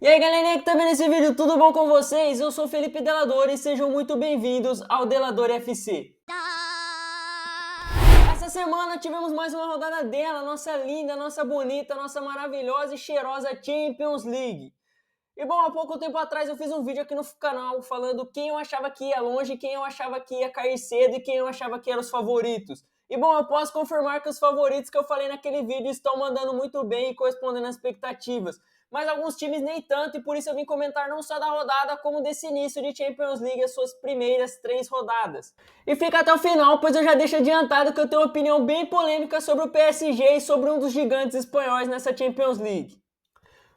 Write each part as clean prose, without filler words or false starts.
E aí galerinha que tá vendo esse vídeo, tudo bom com vocês? Eu sou o Felipe Delador e sejam muito bem-vindos ao Delador FC. Essa semana tivemos mais uma rodada dela, nossa linda, nossa bonita, nossa maravilhosa e cheirosa Champions League. E bom, há pouco tempo atrás eu fiz um vídeo aqui no canal falando quem eu achava que ia longe, quem eu achava que ia cair cedo e quem eu achava que eram os favoritos. E bom, eu posso confirmar que os favoritos que eu falei naquele vídeo estão mandando muito bem e correspondendo às expectativas. Mas alguns times nem tanto, e por isso eu vim comentar não só da rodada, como desse início de Champions League, as suas primeiras 3 rodadas. E fica até o final, pois eu já deixo adiantado que eu tenho uma opinião bem polêmica sobre o PSG e sobre um dos gigantes espanhóis nessa Champions League.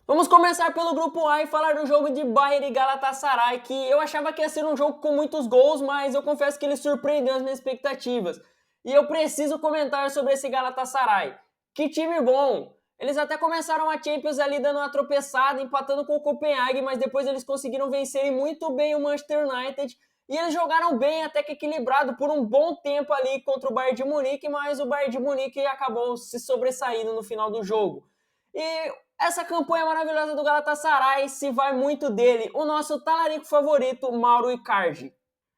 Vamos começar pelo grupo A e falar do jogo de Bayern e Galatasaray, que eu achava que ia ser um jogo com muitos gols, mas eu confesso que ele surpreendeu as minhas expectativas. E eu preciso comentar sobre esse Galatasaray. Que time bom! Eles até começaram a Champions ali dando uma tropeçada, empatando com o Copenhague, mas depois eles conseguiram vencerem muito bem o Manchester United. E eles jogaram bem, até que equilibrado por um bom tempo ali contra o Bayern de Munique, mas o Bayern de Munique acabou se sobressaindo no final do jogo. E essa campanha maravilhosa do Galatasaray se vai muito dele, o nosso talarico favorito, Mauro Icardi.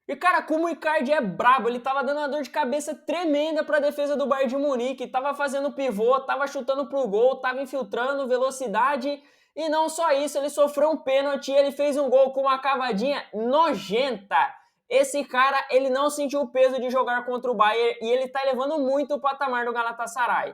E cara, como o Icardi é brabo, ele tava dando uma dor de cabeça tremenda pra defesa do Bayern de Munique, tava fazendo pivô, tava chutando pro gol, tava infiltrando, velocidade, e não só isso, ele sofreu um pênalti e ele fez um gol com uma cavadinha nojenta. Esse cara, ele não sentiu o peso de jogar contra o Bayern e ele tá elevando muito o patamar do Galatasaray.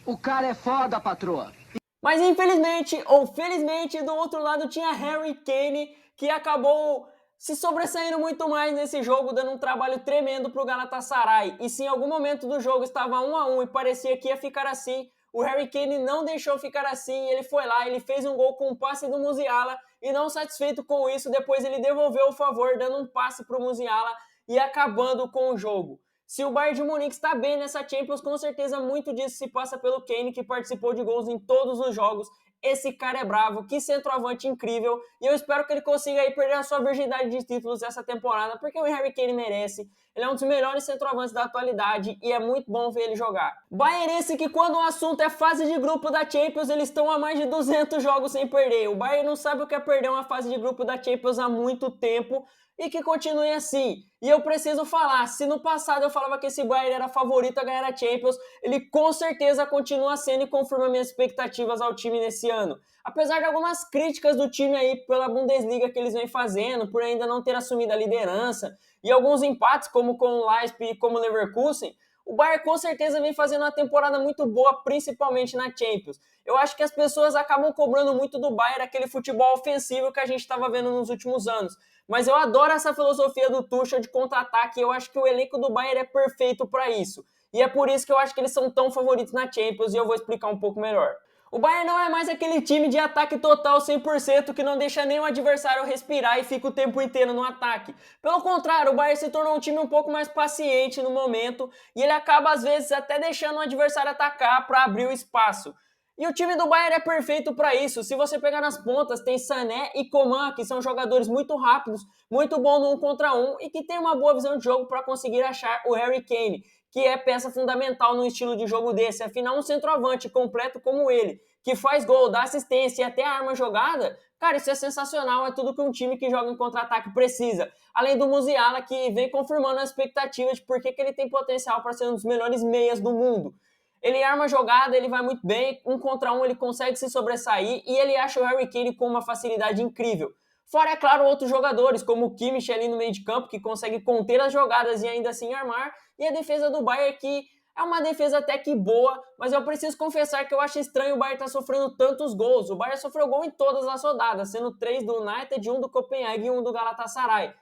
O cara é foda, patroa. Mas infelizmente, ou felizmente, do outro lado tinha Harry Kane, que acabou se sobressaindo muito mais nesse jogo, dando um trabalho tremendo para o Galatasaray. E se em algum momento do jogo estava 1-1 e parecia que ia ficar assim, o Harry Kane não deixou ficar assim, ele foi lá, ele fez um gol com um passe do Musiala, e não satisfeito com isso, depois ele devolveu o favor, dando um passe para o Musiala e acabando com o jogo. Se o Bayern de Munique está bem nessa Champions, com certeza muito disso se passa pelo Kane, que participou de gols em todos os jogos. Esse cara é bravo, que centroavante incrível, e eu espero que ele consiga aí perder a sua virgindade de títulos essa temporada, porque o Harry Kane merece. Ele é um dos melhores centroavantes da atualidade e é muito bom ver ele jogar. Bayern esse que quando o assunto é fase de grupo da Champions, eles estão há mais de 200 jogos sem perder. O Bayern não sabe o que é perder uma fase de grupo da Champions há muito tempo, e que continue assim. E eu preciso falar, se no passado eu falava que esse Bayern era favorito a ganhar a Champions, ele com certeza continua sendo e confirma minhas expectativas ao time nesse ano. Apesar de algumas críticas do time aí pela Bundesliga que eles vêm fazendo, por ainda não ter assumido a liderança, e alguns empates como com o Leipzig e como o Leverkusen, o Bayern com certeza vem fazendo uma temporada muito boa, principalmente na Champions. Eu acho que as pessoas acabam cobrando muito do Bayern aquele futebol ofensivo que a gente estava vendo nos últimos anos. Mas eu adoro essa filosofia do Tuchel de contra-ataque e eu acho que o elenco do Bayern é perfeito para isso. E é por isso que eu acho que eles são tão favoritos na Champions e eu vou explicar um pouco melhor. O Bayern não é mais aquele time de ataque total 100% que não deixa nenhum adversário respirar e fica o tempo inteiro no ataque. Pelo contrário, o Bayern se tornou um time um pouco mais paciente no momento e ele acaba às vezes até deixando o adversário atacar para abrir o espaço. E o time do Bayern é perfeito para isso. Se você pegar nas pontas, tem Sané e Coman, que são jogadores muito rápidos, muito bons no 1 contra 1 e que tem uma boa visão de jogo para conseguir achar o Harry Kane, que é peça fundamental no estilo de jogo desse. Afinal, um centroavante completo como ele, que faz gol, dá assistência e até arma jogada, cara, isso é sensacional, é tudo que um time que joga em contra-ataque precisa. Além do Musiala, que vem confirmando a expectativa de por que ele tem potencial para ser um dos melhores meias do mundo. Ele arma a jogada, ele vai muito bem, 1 contra 1 ele consegue se sobressair e ele acha o Harry Kane com uma facilidade incrível. Fora, é claro, outros jogadores, como o Kimmich ali no meio de campo, que consegue conter as jogadas e ainda assim armar, e a defesa do Bayern, que é uma defesa até que boa, mas eu preciso confessar que eu acho estranho o Bayern estar sofrendo tantos gols. O Bayern sofreu gol em todas as rodadas, sendo 3 do United, 1 do Copenhague e 1 do Galatasaray.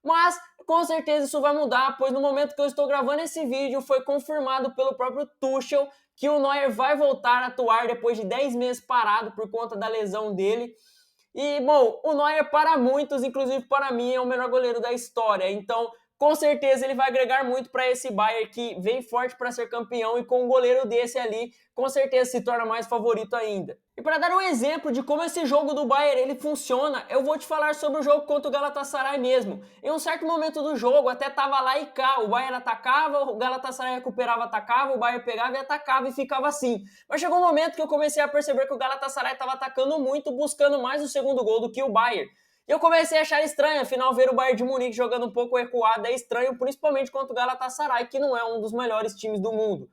Mas com certeza isso vai mudar, pois no momento que eu estou gravando esse vídeo foi confirmado pelo próprio Tuchel que o Neuer vai voltar a atuar depois de 10 meses parado por conta da lesão dele. E, bom, o Neuer para muitos, inclusive para mim, é o melhor goleiro da história. Então, com certeza ele vai agregar muito para esse Bayern que vem forte para ser campeão e com um goleiro desse ali, com certeza se torna mais favorito ainda. E para dar um exemplo de como esse jogo do Bayern ele funciona, eu vou te falar sobre o jogo contra o Galatasaray mesmo. Em um certo momento do jogo até tava lá e cá, o Bayern atacava, o Galatasaray recuperava, atacava, o Bayern pegava e atacava e ficava assim. Mas chegou um momento que eu comecei a perceber que o Galatasaray estava atacando muito, buscando mais o segundo gol do que o Bayern. E eu comecei a achar estranho, afinal ver o Bayern de Munique jogando um pouco recuado é estranho, principalmente contra o Galatasaray, que não é um dos melhores times do mundo.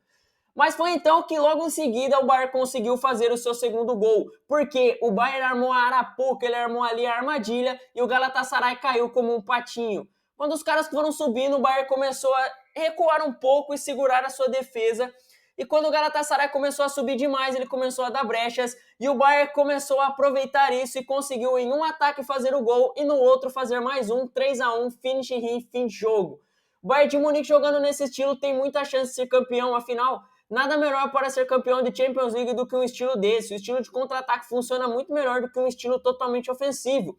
Mas foi então que logo em seguida o Bayern conseguiu fazer o seu segundo gol, porque o Bayern armou a arapuca, ele armou ali a armadilha e o Galatasaray caiu como um patinho. Quando os caras foram subindo, o Bayern começou a recuar um pouco e segurar a sua defesa. E quando o Galatasaray começou a subir demais, ele começou a dar brechas e o Bayern começou a aproveitar isso e conseguiu em um ataque fazer o gol e no outro fazer mais um, 3-1, finish him, fim de jogo. O Bayern de Munique jogando nesse estilo tem muita chance de ser campeão, afinal, nada melhor para ser campeão de Champions League do que um estilo desse. O estilo de contra-ataque funciona muito melhor do que um estilo totalmente ofensivo.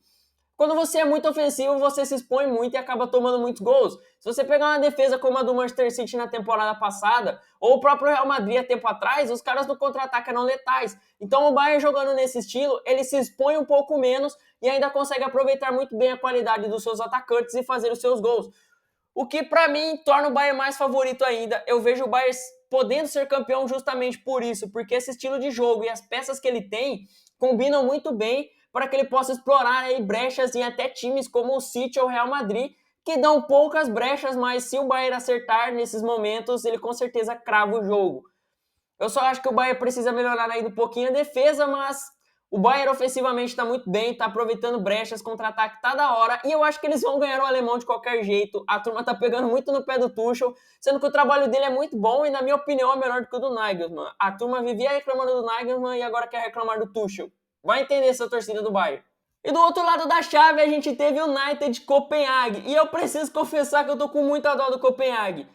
Quando você é muito ofensivo, você se expõe muito e acaba tomando muitos gols. Se você pegar uma defesa como a do Manchester City na temporada passada, ou o próprio Real Madrid há tempo atrás, os caras no contra-ataque eram letais. Então o Bayern jogando nesse estilo, ele se expõe um pouco menos e ainda consegue aproveitar muito bem a qualidade dos seus atacantes e fazer os seus gols. O que para mim torna o Bayern mais favorito ainda. Eu vejo o Bayern podendo ser campeão justamente por isso, porque esse estilo de jogo e as peças que ele tem combinam muito bem para que ele possa explorar aí brechas em até times como o City ou o Real Madrid, que dão poucas brechas, mas se o Bayern acertar nesses momentos, ele com certeza crava o jogo. Eu só acho que o Bayern precisa melhorar ainda um pouquinho a defesa, mas o Bayern ofensivamente está muito bem, está aproveitando brechas, contra-ataque está da hora, e eu acho que eles vão ganhar o alemão de qualquer jeito. A turma está pegando muito no pé do Tuchel, sendo que o trabalho dele é muito bom e, na minha opinião, é melhor do que o do Nagelsmann. A turma vivia reclamando do Nagelsmann e agora quer reclamar do Tuchel. Vai entender essa torcida do Bayern. E do outro lado da chave a gente teve o United de Copenhague. E eu preciso confessar que eu tô com muita dó do Copenhague.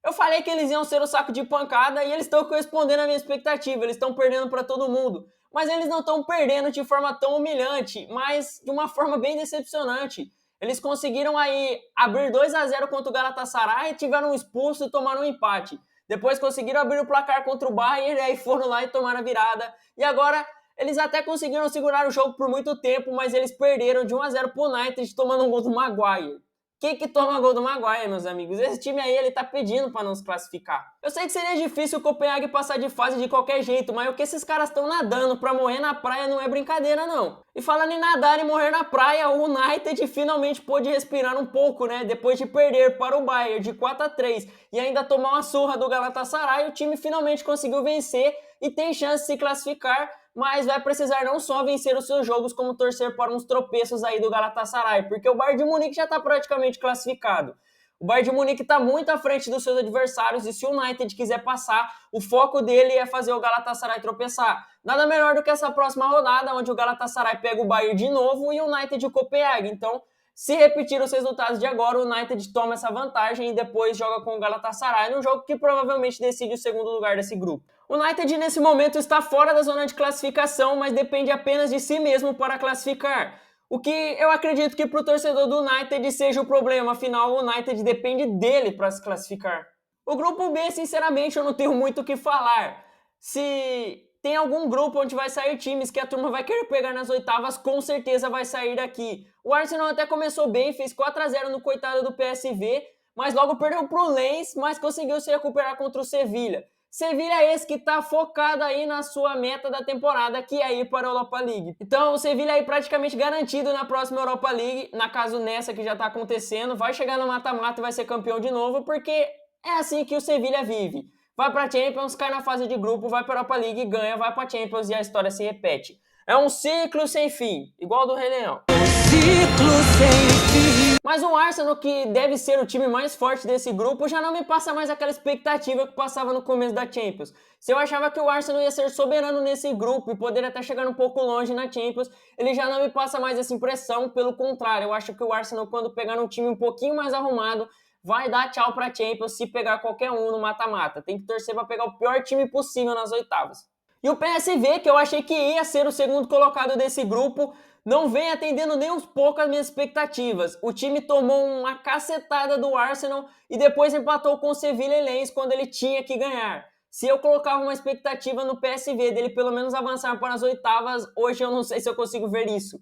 Eu falei que eles iam ser o saco de pancada e eles estão correspondendo à minha expectativa. Eles estão perdendo para todo mundo. Mas eles não estão perdendo de forma tão humilhante, mas de uma forma bem decepcionante. Eles conseguiram aí abrir 2-0 contra o Galatasaray, tiveram um expulso e tomaram um empate. Depois conseguiram abrir o placar contra o Bayern e aí foram lá e tomaram a virada. E agora eles até conseguiram segurar o jogo por muito tempo, mas eles perderam de 1-0 pro United tomando um gol do Maguire. Quem que toma gol do Maguire, meus amigos? Esse time aí, ele tá pedindo para não se classificar. Eu sei que seria difícil o Copenhague passar de fase de qualquer jeito, mas o que esses caras estão nadando para morrer na praia não é brincadeira, não. E falando em nadar e morrer na praia, o United finalmente pôde respirar um pouco, né? Depois de perder para o Bayern de 4-3 e ainda tomar uma surra do Galatasaray, o time finalmente conseguiu vencer e tem chance de se classificar, mas vai precisar não só vencer os seus jogos, como torcer para uns tropeços aí do Galatasaray, porque o Bayern de Munique já está praticamente classificado. O Bayern de Munique está muito à frente dos seus adversários e se o United quiser passar, o foco dele é fazer o Galatasaray tropeçar. Nada melhor do que essa próxima rodada, onde o Galatasaray pega o Bayern de novo e o United e o Copenhague. Então, se repetir os resultados de agora, o United toma essa vantagem e depois joga com o Galatasaray, num jogo que provavelmente decide o segundo lugar desse grupo. O United nesse momento está fora da zona de classificação, mas depende apenas de si mesmo para classificar. O que eu acredito que para o torcedor do United seja o problema, afinal o United depende dele para se classificar. O grupo B, sinceramente, eu não tenho muito o que falar. Se tem algum grupo onde vai sair times que a turma vai querer pegar nas oitavas, com certeza vai sair daqui. O Arsenal até começou bem, fez 4-0 no coitado do PSV, mas logo perdeu para o Lens, mas conseguiu se recuperar contra o Sevilha. Sevilha é esse que está focado aí na sua meta da temporada, que é ir para a Europa League. Então o Sevilha aí praticamente garantido na próxima Europa League, na caso nessa que já está acontecendo, vai chegar no mata-mata e vai ser campeão de novo, porque é assim que o Sevilha vive. Vai para a Champions, cai na fase de grupo, vai para a Europa League, ganha, vai para a Champions e a história se repete. É um ciclo sem fim, igual do Rei Leão. Ciclo sem fim. Mas o Arsenal, que deve ser o time mais forte desse grupo, já não me passa mais aquela expectativa que passava no começo da Champions. Se eu achava que o Arsenal ia ser soberano nesse grupo e poder até chegar um pouco longe na Champions, ele já não me passa mais essa impressão, pelo contrário, eu acho que o Arsenal, quando pegar um time um pouquinho mais arrumado, vai dar tchau pra Champions se pegar qualquer um no mata-mata. Tem que torcer para pegar o pior time possível nas oitavas. E o PSV, que eu achei que ia ser o segundo colocado desse grupo, não vem atendendo nem uns pouco as minhas expectativas. O time tomou uma cacetada do Arsenal e depois empatou com o Sevilla e Lens quando ele tinha que ganhar. Se eu colocava uma expectativa no PSV dele pelo menos avançar para as oitavas, hoje eu não sei se eu consigo ver isso.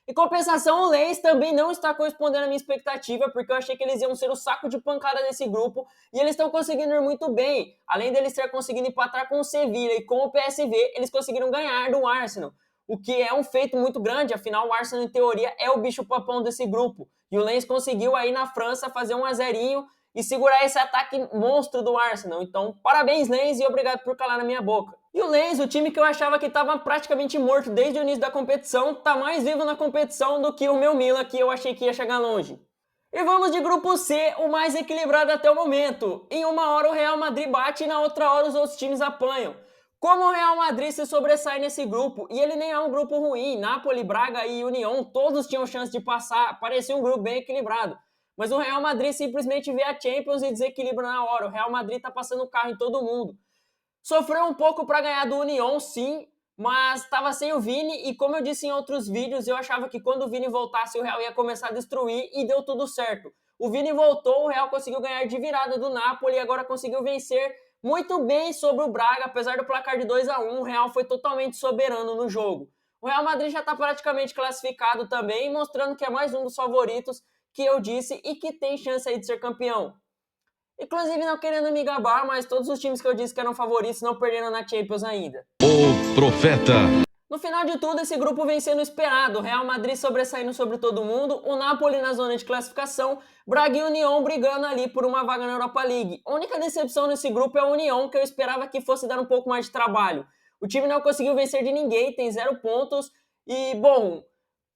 Em compensação, o Lens também não está correspondendo à minha expectativa, porque eu achei que eles iam ser o saco de pancada desse grupo, e eles estão conseguindo ir muito bem. Além deles ter conseguido empatar com o Sevilla e com o PSV, eles conseguiram ganhar do Arsenal, o que é um feito muito grande, afinal o Arsenal, em teoria, é o bicho-papão desse grupo. E o Lens conseguiu aí na França fazer 1-0 e segurar esse ataque monstro do Arsenal. Então, parabéns, Lens, e obrigado por calar na minha boca. E o Lens, o time que eu achava que estava praticamente morto desde o início da competição, está mais vivo na competição do que o meu Milan, que eu achei que ia chegar longe. E vamos de grupo C, o mais equilibrado até o momento. Em uma hora o Real Madrid bate e na outra hora os outros times apanham. Como o Real Madrid se sobressai nesse grupo, e ele nem é um grupo ruim, Napoli, Braga e União, todos tinham chance de passar, parecia um grupo bem equilibrado. Mas o Real Madrid simplesmente vê a Champions e desequilibra na hora. O Real Madrid tá passando o carro em todo mundo. Sofreu um pouco para ganhar do União, sim, mas estava sem o Vini e como eu disse em outros vídeos, eu achava que quando o Vini voltasse o Real ia começar a destruir e deu tudo certo. O Vini voltou, o Real conseguiu ganhar de virada do Napoli e agora conseguiu vencer muito bem sobre o Braga, apesar do placar de 2-1, o Real foi totalmente soberano no jogo. O Real Madrid já está praticamente classificado também, mostrando que é mais um dos favoritos que eu disse e que tem chance aí de ser campeão. Inclusive, não querendo me gabar, mas todos os times que eu disse que eram favoritos não perderam na Champions ainda. O Profeta. No final de tudo, esse grupo vem sendo esperado. Real Madrid sobressaindo sobre todo mundo, o Napoli na zona de classificação, Braga e União brigando ali por uma vaga na Europa League. A única decepção nesse grupo é a União, que eu esperava que fosse dar um pouco mais de trabalho. O time não conseguiu vencer de ninguém, tem 0 pontos e, bom,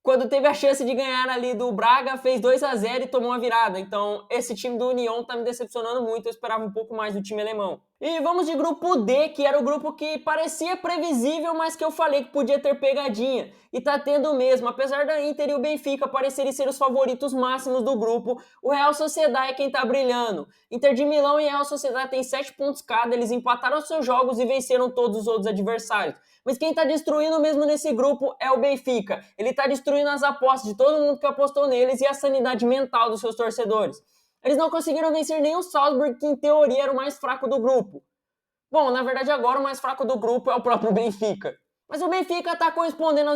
quando teve a chance de ganhar ali do Braga, fez 2-0 e tomou uma virada. Então, esse time do União tá me decepcionando muito, eu esperava um pouco mais do time alemão. E vamos de grupo D, que era o grupo que parecia previsível, mas que eu falei que podia ter pegadinha. E tá tendo mesmo, apesar da Inter e o Benfica parecerem ser os favoritos máximos do grupo, o Real Sociedad é quem tá brilhando. Inter de Milão e Real Sociedad têm 7 pontos cada, eles empataram seus jogos e venceram todos os outros adversários. Mas quem tá destruindo mesmo nesse grupo é o Benfica. Ele tá destruindo as apostas de todo mundo que apostou neles e a sanidade mental dos seus torcedores. Eles não conseguiram vencer nem o Salzburg, que em teoria era o mais fraco do grupo. Bom, na verdade agora o mais fraco do grupo é o próprio Benfica. Mas o Benfica está correspondendo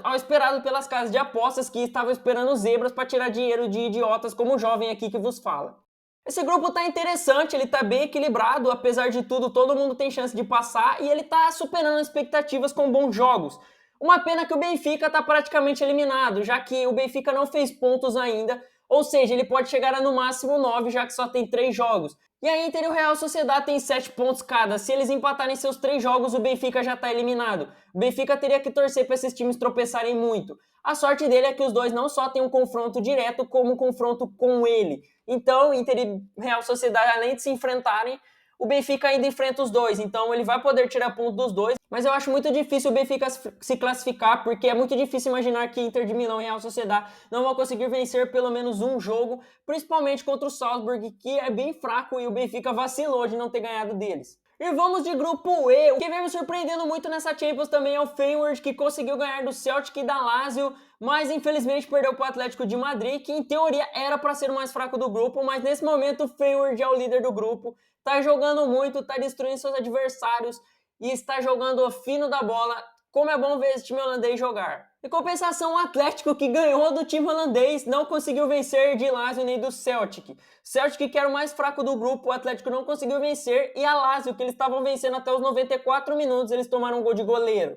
ao esperado pelas casas de apostas que estavam esperando zebras para tirar dinheiro de idiotas como o jovem aqui que vos fala. Esse grupo tá interessante, ele tá bem equilibrado, apesar de tudo, todo mundo tem chance de passar e ele tá superando as expectativas com bons jogos. Uma pena que o Benfica tá praticamente eliminado, já que o Benfica não fez pontos ainda, ou seja, ele pode chegar a no máximo 9, já que só tem 3 jogos. E a Inter e o Real Sociedad tem 7 pontos cada. Se eles empatarem seus 3 jogos, o Benfica já está eliminado. O Benfica teria que torcer para esses times tropeçarem muito. A sorte dele é que os dois não só têm um confronto direto, como um confronto com ele. Então, Inter e Real Sociedad, além de se enfrentarem, o Benfica ainda enfrenta os dois. Então, ele vai poder tirar ponto dos dois. Mas eu acho muito difícil o Benfica se classificar, porque é muito difícil imaginar que Inter de Milão e Real Sociedad não vão conseguir vencer pelo menos um jogo, principalmente contra o Salzburg, que é bem fraco e o Benfica vacilou de não ter ganhado deles. E vamos de grupo E. O que vem me surpreendendo muito nessa Champions também é o Feyenoord, que conseguiu ganhar do Celtic e da Lazio, mas infelizmente perdeu para o Atlético de Madrid, que em teoria era para ser o mais fraco do grupo, mas nesse momento o Feyenoord é o líder do grupo, tá jogando muito, tá destruindo seus adversários e está jogando fino da bola. Como é bom ver esse time holandês jogar. Em compensação, o Atlético, que ganhou do time holandês, não conseguiu vencer de Lazio nem do Celtic. Celtic, que era o mais fraco do grupo, o Atlético não conseguiu vencer. E a Lazio, que eles estavam vencendo até os 94 minutos, eles tomaram um gol de goleiro.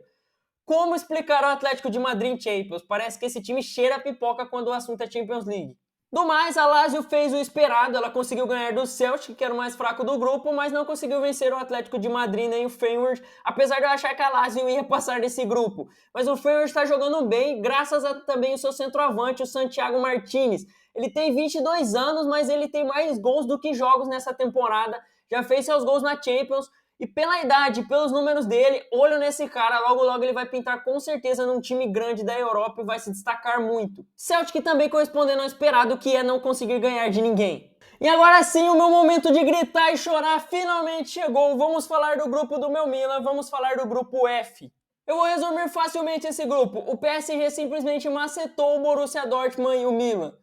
Como explicar o Atlético de Madrid em Champions? Parece que esse time cheira a pipoca quando o assunto é Champions League. Do mais, a Lazio fez o esperado, ela conseguiu ganhar do Celtic, que era o mais fraco do grupo, mas não conseguiu vencer o Atlético de Madrid nem o Feyenoord, apesar de eu achar que a Lazio ia passar desse grupo. Mas o Feyenoord está jogando bem, graças a também o seu centroavante, o Santiago Martínez. Ele tem 22 anos, mas ele tem mais gols do que jogos nessa temporada, já fez seus gols na Champions, e pela idade, pelos números dele, olho nesse cara, logo logo ele vai pintar com certeza num time grande da Europa e vai se destacar muito. Celtic também correspondendo ao esperado, que é não conseguir ganhar de ninguém. E agora sim, o meu momento de gritar e chorar finalmente chegou. Vamos falar do grupo do meu Milan, vamos falar do grupo F. Eu vou resumir facilmente esse grupo. O PSG simplesmente macetou o Borussia Dortmund e o Milan.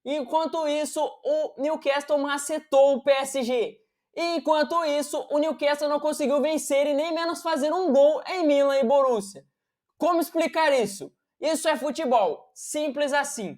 Enquanto isso, o Newcastle macetou o PSG. E enquanto isso, o Newcastle não conseguiu vencer e nem menos fazer um gol em Milan e Borussia. Como explicar isso? Isso é futebol. Simples assim.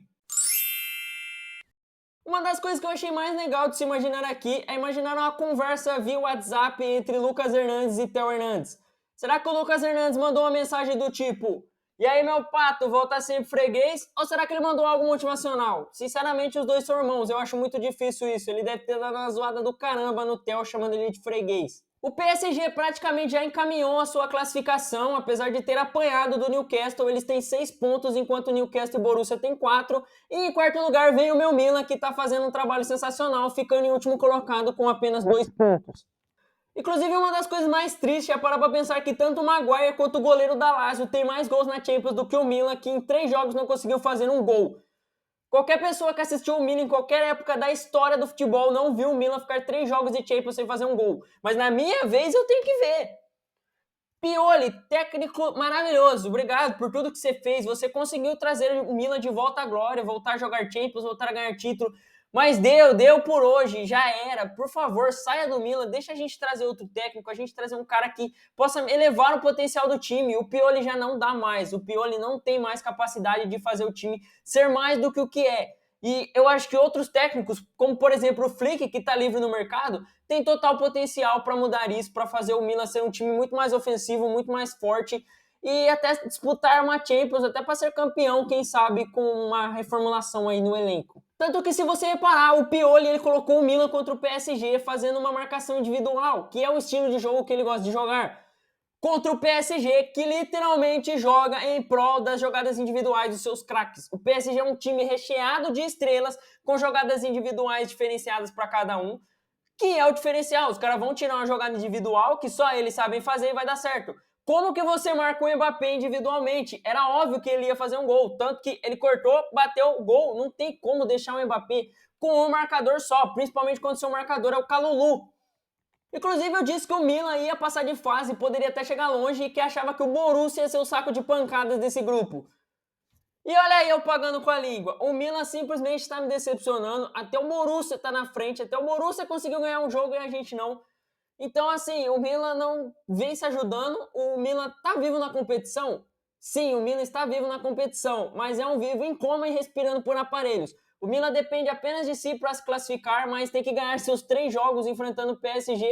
Uma das coisas que eu achei mais legal de se imaginar aqui é imaginar uma conversa via WhatsApp entre Lucas Hernandes e Theo Hernandes. Será que o Lucas Hernandes mandou uma mensagem do tipo: "E aí, meu pato, volta sempre freguês?" Ou será que ele mandou algo motivacional? Sinceramente, os dois são irmãos, eu acho muito difícil isso. Ele deve ter dado uma zoada do caramba no Theo chamando ele de freguês. O PSG praticamente já encaminhou a sua classificação, apesar de ter apanhado do Newcastle. Eles têm 6 pontos, enquanto o Newcastle e o Borussia têm 4. E em quarto lugar vem o meu Milan, que está fazendo um trabalho sensacional, ficando em último colocado com apenas 2 pontos. Inclusive, uma das coisas mais tristes é parar para pensar que tanto o Maguire quanto o goleiro da Lazio tem mais gols na Champions do que o Milan, que em 3 jogos não conseguiu fazer um gol. Qualquer pessoa que assistiu o Milan em qualquer época da história do futebol não viu o Milan ficar 3 jogos de Champions sem fazer um gol. Mas na minha vez eu tenho que ver. Pioli, técnico maravilhoso, obrigado por tudo que você fez. Você conseguiu trazer o Milan de volta à glória, voltar a jogar Champions, voltar a ganhar título. Mas deu por hoje, já era. Por favor, saia do Milan, deixa a gente trazer outro técnico, a gente trazer um cara que possa elevar o potencial do time. O Pioli já não dá mais, o Pioli não tem mais capacidade de fazer o time ser mais do que o que é. E eu acho que outros técnicos, como por exemplo o Flick, que está livre no mercado, tem total potencial para mudar isso, para fazer o Milan ser um time muito mais ofensivo, muito mais forte e até disputar uma Champions, até para ser campeão, quem sabe, com uma reformulação aí no elenco. Tanto que se você reparar, o Pioli ele colocou o Milan contra o PSG fazendo uma marcação individual, que é o estilo de jogo que ele gosta de jogar, contra o PSG, que literalmente joga em prol das jogadas individuais dos seus craques. O PSG é um time recheado de estrelas, com jogadas individuais diferenciadas para cada um, que é o diferencial. Os caras vão tirar uma jogada individual que só eles sabem fazer e vai dar certo. Como que você marca o Mbappé individualmente? Era óbvio que ele ia fazer um gol, tanto que ele cortou, bateu o gol. Não tem como deixar o Mbappé com um marcador só, principalmente quando seu marcador é o Kalulu. Inclusive eu disse que o Milan ia passar de fase, poderia até chegar longe, e que achava que o Borussia ia ser o saco de pancadas desse grupo. E olha aí eu pagando com a língua. O Milan simplesmente está me decepcionando. Até o Borussia está na frente. Até o Borussia conseguiu ganhar um jogo e a gente não. Então, assim, o Milan não vem se ajudando. O Milan está vivo na competição? Sim, o Milan está vivo na competição. Mas é um vivo em coma e respirando por aparelhos. O Milan depende apenas de si para se classificar, mas tem que ganhar seus 3 jogos enfrentando PSG,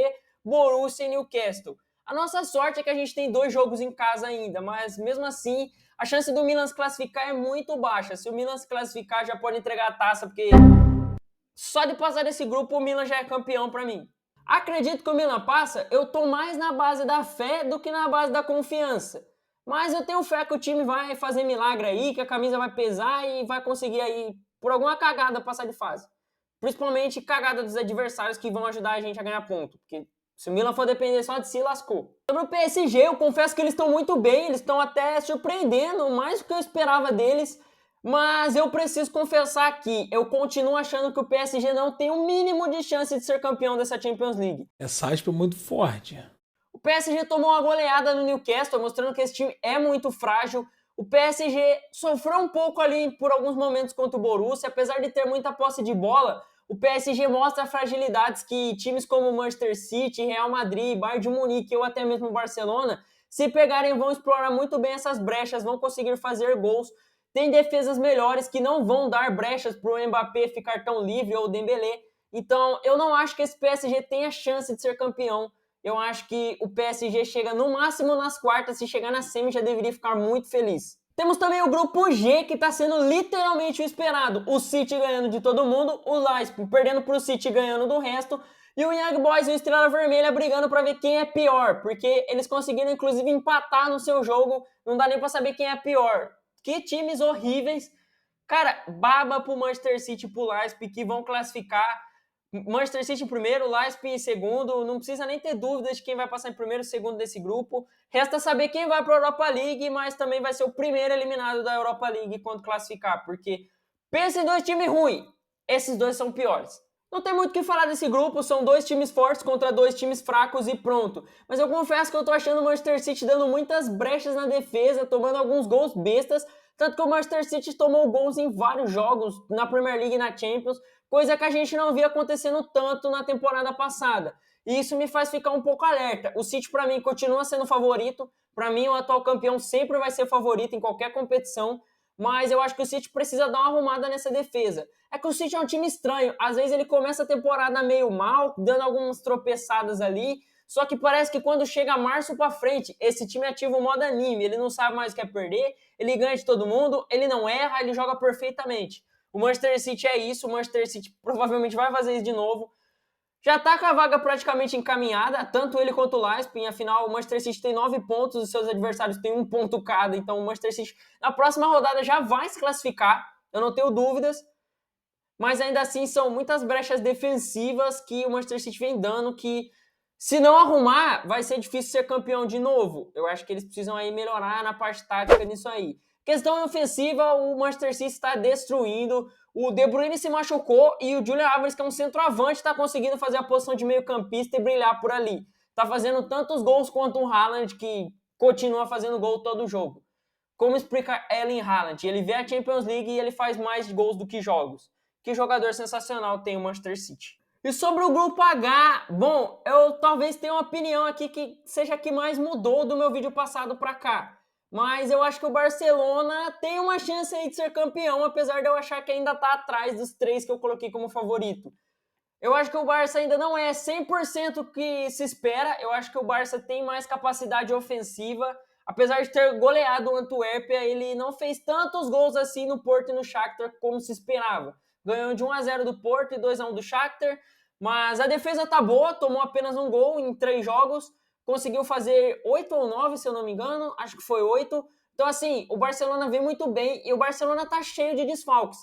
Borussia e Newcastle. A nossa sorte é que a gente tem 2 jogos em casa ainda, mas mesmo assim a chance do Milan se classificar é muito baixa. Se o Milan se classificar, já pode entregar a taça, porque só de passar desse grupo o Milan já é campeão para mim. Acredito que o Milan passa, eu tô mais na base da fé do que na base da confiança. Mas eu tenho fé que o time vai fazer milagre aí, que a camisa vai pesar e vai conseguir aí, por alguma cagada, passar de fase. Principalmente cagada dos adversários que vão ajudar a gente a ganhar ponto, porque se o Milan for depender só de si, lascou. Sobre o PSG, eu confesso que eles estão muito bem, eles estão até surpreendendo, mais do que eu esperava deles. Mas eu preciso confessar aqui, eu continuo achando que o PSG não tem o mínimo de chance de ser campeão dessa Champions League. Essa aspa é muito forte. O PSG tomou uma goleada no Newcastle, mostrando que esse time é muito frágil. O PSG sofreu um pouco ali por alguns momentos contra o Borussia, apesar de ter muita posse de bola. O PSG mostra fragilidades que times como Manchester City, Real Madrid, Bayern de Munique ou até mesmo Barcelona, se pegarem, vão explorar muito bem essas brechas, vão conseguir fazer gols. Tem defesas melhores que não vão dar brechas para o Mbappé ficar tão livre ou o Dembélé. Então, eu não acho que esse PSG tenha chance de ser campeão. Eu acho que o PSG chega no máximo nas quartas, se chegar na semi já deveria ficar muito feliz. Temos também o grupo G, que está sendo literalmente o esperado. O City ganhando de todo mundo, o Leipzig perdendo para o City ganhando do resto, e o Young Boys e o Estrela Vermelha brigando para ver quem é pior, porque eles conseguiram inclusive empatar no seu jogo, não dá nem para saber quem é pior. Que times horríveis. Cara, baba pro Manchester City e pro Leipzig, que vão classificar. Manchester City em primeiro, Leipzig em segundo. Não precisa nem ter dúvidas de quem vai passar em primeiro e segundo desse grupo. Resta saber quem vai para a Europa League, mas também vai ser o primeiro eliminado da Europa League quando classificar. Porque pensa em 2 times ruins. Esses 2 são piores. Não tem muito o que falar desse grupo, são dois times fortes contra dois times fracos e pronto. Mas eu confesso que eu tô achando o Manchester City dando muitas brechas na defesa, tomando alguns gols bestas, tanto que o Manchester City tomou gols em vários jogos, na Premier League e na Champions, coisa que a gente não via acontecendo tanto na temporada passada. E isso me faz ficar um pouco alerta. O City, para mim, continua sendo favorito. Para mim, o atual campeão sempre vai ser favorito em qualquer competição. Mas eu acho que o City precisa dar uma arrumada nessa defesa. É que o City é um time estranho. Às vezes ele começa a temporada meio mal, dando algumas tropeçadas ali. Só que parece que quando chega março pra frente, esse time ativa o modo anime. Ele não sabe mais o que é perder, ele ganha de todo mundo, ele não erra, ele joga perfeitamente. O Manchester City é isso, o Manchester City provavelmente vai fazer isso de novo. Já está com a vaga praticamente encaminhada, tanto ele quanto o Leipzig. Afinal, o Manchester City tem 9 pontos, os seus adversários têm 1 ponto cada. Então, o Manchester City, na próxima rodada, já vai se classificar, eu não tenho dúvidas. Mas ainda assim, são muitas brechas defensivas que o Manchester City vem dando, que se não arrumar, vai ser difícil ser campeão de novo. Eu acho que eles precisam aí melhorar na parte tática nisso aí. Questão ofensiva, o Manchester City está destruindo. O De Bruyne se machucou e o Julian Alvarez, que é um centroavante, está conseguindo fazer a posição de meio campista e brilhar por ali. Está fazendo tantos gols quanto o Haaland, que continua fazendo gol todo jogo. Como explica Erling Haaland? Ele vê a Champions League e ele faz mais gols do que jogos. Que jogador sensacional tem o Manchester City. E sobre o grupo H, bom, eu talvez tenha uma opinião aqui que seja a que mais mudou do meu vídeo passado para cá. Mas eu acho que o Barcelona tem uma chance aí de ser campeão, apesar de eu achar que ainda está atrás dos 3 que eu coloquei como favorito. Eu acho que o Barça ainda não é 100% o que se espera. Eu acho que o Barça tem mais capacidade ofensiva. Apesar de ter goleado o Antuérpia, ele não fez tantos gols assim no Porto e no Shakhtar como se esperava. Ganhou de 1-0 do Porto e 2-1 do Shakhtar. Mas a defesa tá boa, tomou apenas um gol em 3 jogos. Conseguiu fazer 8 ou 9, se eu não me engano. Acho que foi 8. Então, assim, o Barcelona vem muito bem e o Barcelona tá cheio de desfalques.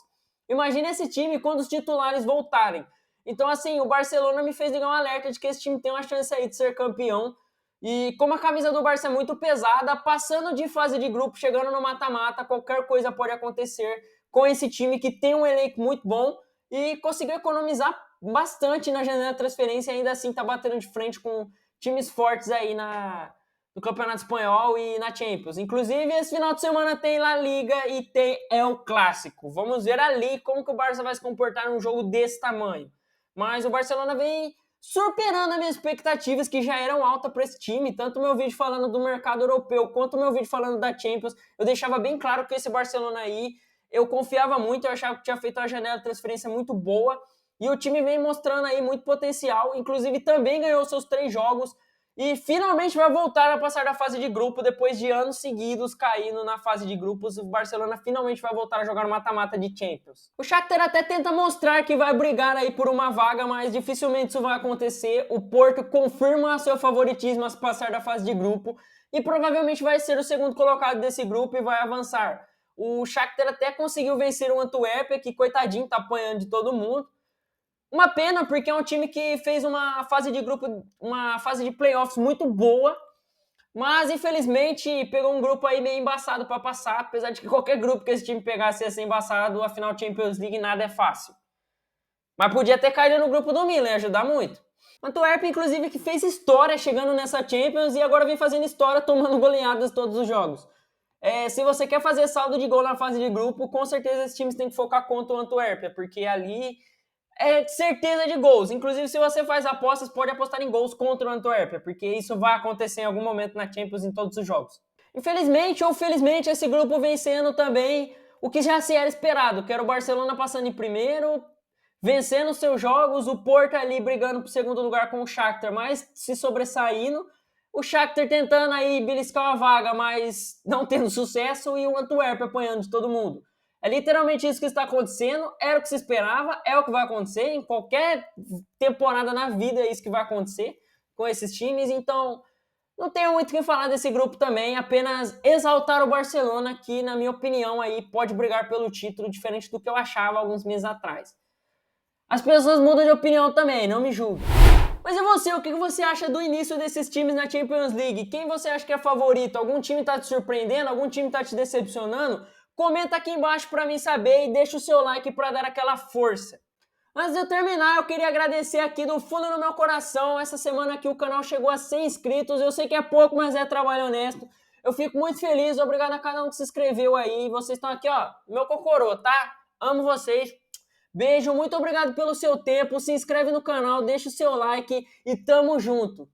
Imagina esse time quando os titulares voltarem. Então, assim, o Barcelona me fez ligar um alerta de que esse time tem uma chance aí de ser campeão. E como a camisa do Barça é muito pesada, passando de fase de grupo, chegando no mata-mata, qualquer coisa pode acontecer com esse time que tem um elenco muito bom e conseguiu economizar bastante na janela de transferência e ainda assim tá batendo de frente com times fortes aí no Campeonato Espanhol e na Champions. Inclusive, esse final de semana tem La Liga e tem El Clássico. Vamos ver ali como que o Barça vai se comportar num jogo desse tamanho. Mas o Barcelona vem superando as minhas expectativas, que já eram altas para esse time. Tanto o meu vídeo falando do mercado europeu, quanto o meu vídeo falando da Champions, eu deixava bem claro que esse Barcelona aí, eu confiava muito, eu achava que tinha feito uma janela de transferência muito boa, e o time vem mostrando aí muito potencial, inclusive também ganhou seus 3 jogos, e finalmente vai voltar a passar da fase de grupo, depois de anos seguidos caindo na fase de grupos. O Barcelona finalmente vai voltar a jogar no mata-mata de Champions. O Shakhtar até tenta mostrar que vai brigar aí por uma vaga, mas dificilmente isso vai acontecer. O Porto confirma seu favoritismo a passar da fase de grupo e provavelmente vai ser o segundo colocado desse grupo e vai avançar. O Shakhtar até conseguiu vencer o Antuérpia, que coitadinho, tá apanhando de todo mundo. Uma pena, porque é um time que fez uma fase de grupo, uma fase de playoffs muito boa, mas infelizmente pegou um grupo aí meio embaçado para passar, apesar de que qualquer grupo que esse time pegasse ia ser embaçado, afinal Champions League nada é fácil. Mas podia ter caído no grupo do Milan, ia ajudar muito. O Antwerp, inclusive, que fez história chegando nessa Champions e agora vem fazendo história tomando goleadas todos os jogos. Se você quer fazer saldo de gol na fase de grupo, com certeza esses times têm que focar contra o Antuérpia, porque ali é certeza de gols. Inclusive, se você faz apostas, pode apostar em gols contra o Antuérpia, porque isso vai acontecer em algum momento na Champions em todos os jogos. Infelizmente ou felizmente, esse grupo vencendo também o que já se era esperado, que era o Barcelona passando em primeiro, vencendo seus jogos, o Porto ali brigando por segundo lugar com o Shakhtar, mas se sobressaindo, o Shakhtar tentando aí beliscar uma vaga, mas não tendo sucesso, e o Antuérpia apanhando de todo mundo. É literalmente isso que está acontecendo, era o que se esperava, é o que vai acontecer, em qualquer temporada na vida é isso que vai acontecer com esses times, então não tenho muito o que falar desse grupo também, apenas exaltar o Barcelona, que na minha opinião aí pode brigar pelo título, diferente do que eu achava alguns meses atrás. As pessoas mudam de opinião também, não me julgue. Mas e você, o que você acha do início desses times na Champions League? Quem você acha que é favorito? Algum time tá te surpreendendo? Algum time tá te decepcionando? Comenta aqui embaixo para mim saber e deixa o seu like para dar aquela força. Antes de eu terminar, eu queria agradecer aqui do fundo do meu coração. Essa semana aqui o canal chegou a 100 inscritos. Eu sei que é pouco, mas é trabalho honesto. Eu fico muito feliz. Obrigado a cada um que se inscreveu aí. Vocês estão aqui, ó, meu cocorô, tá? Amo vocês. Beijo, muito obrigado pelo seu tempo. Se inscreve no canal, deixa o seu like e tamo junto.